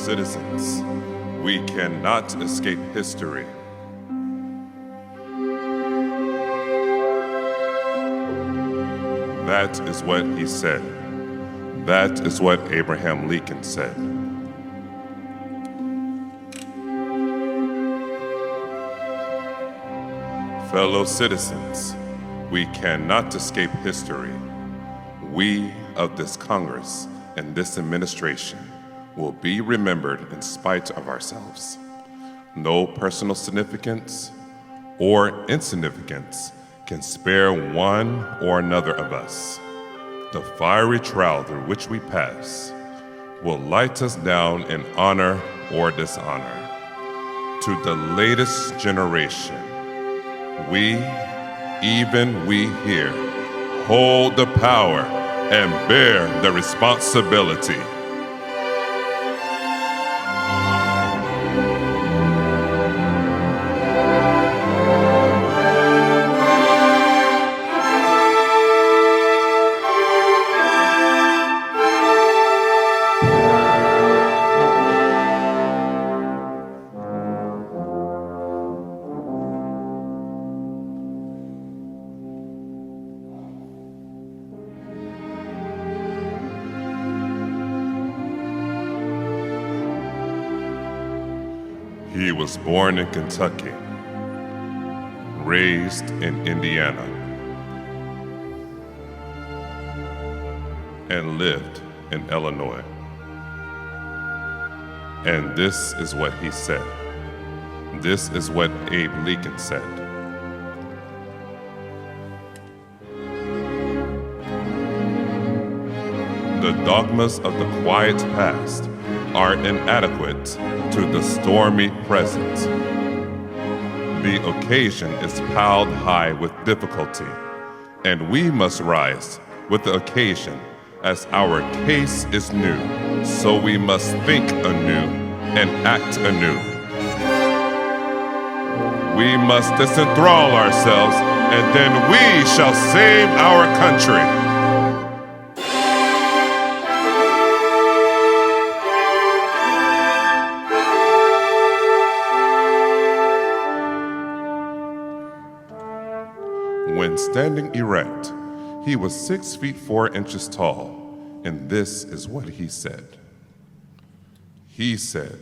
citizens, we cannot escape history. That is what he said. That is what Abraham Lincoln said. Fellow citizens, we cannot escape history. We of this Congress and this administration will be remembered in spite of ourselves. No personal significance or insignificance can spare one or another of us. The fiery trial through which we pass will light us down in honor or dishonor. To the latest generation, we, even we here, hold the power and bear the responsibility. He was born in Kentucky, raised in Indiana, and lived in Illinois. And this is what he said. This is what Abe Lincoln said. The dogmas of the quiet past are inadequate to the stormy present. The occasion is piled high with difficulty, and we must rise with the occasion. As our case is new, so we must think anew and act anew. We must disenthrall ourselves, and then we shall save our country. When standing erect, he was 6 feet 4 inches tall, and this is what he said. He said,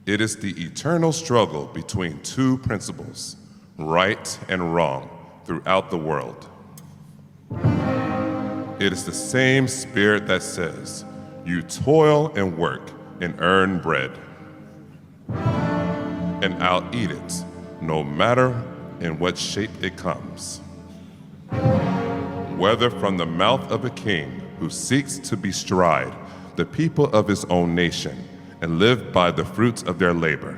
"It is the eternal struggle between two principles, right and wrong, throughout the world. It is the same spirit that says, you toil and work and earn bread, and I'll eat it, no matter in what shape it comes. Whether from the mouth of a king who seeks to bestride the people of his own nation and live by the fruits of their labor,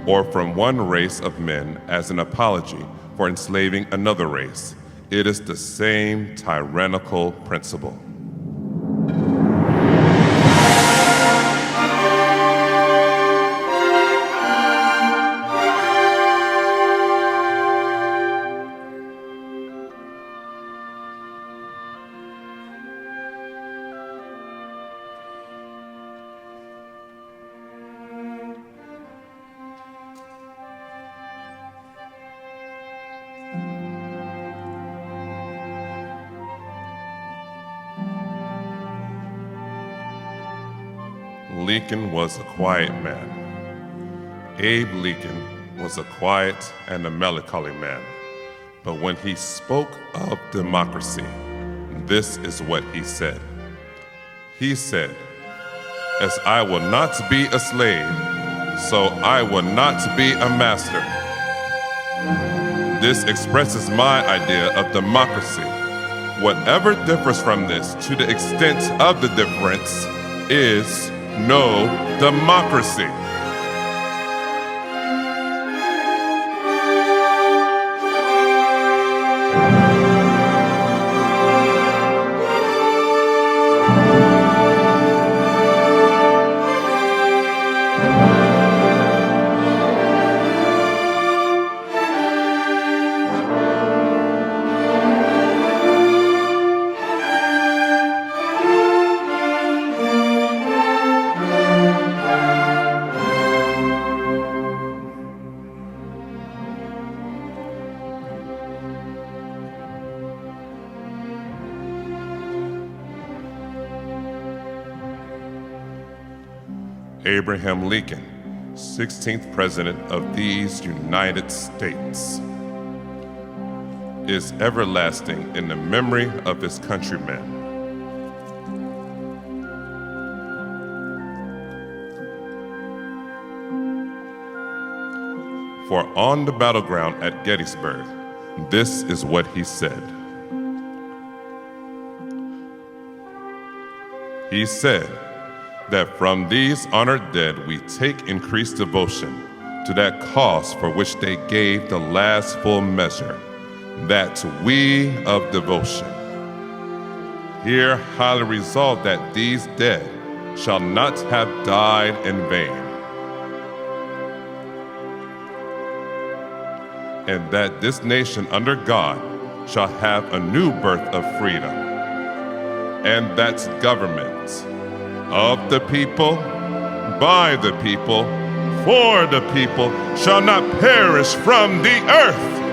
or from one race of men as an apology for enslaving another race, it is the same tyrannical principle." Lincoln was a quiet man. Abe Lincoln was a quiet and a melancholy man. But when he spoke of democracy, this is what he said. He said, "As I will not be a slave, so I will not be a master." This expresses my idea of democracy. Whatever differs from this, to the extent of the difference, is no democracy. Abraham Lincoln, 16th President of these United States, is everlasting in the memory of his countrymen. For on the battleground at Gettysburg, this is what he said. He said that from these honored dead we take increased devotion to that cause for which they gave the last full measure, that we of devotion. Here highly resolve that these dead shall not have died in vain, and that this nation under God shall have a new birth of freedom, and that government of the people, by the people, for the people, shall not perish from the earth.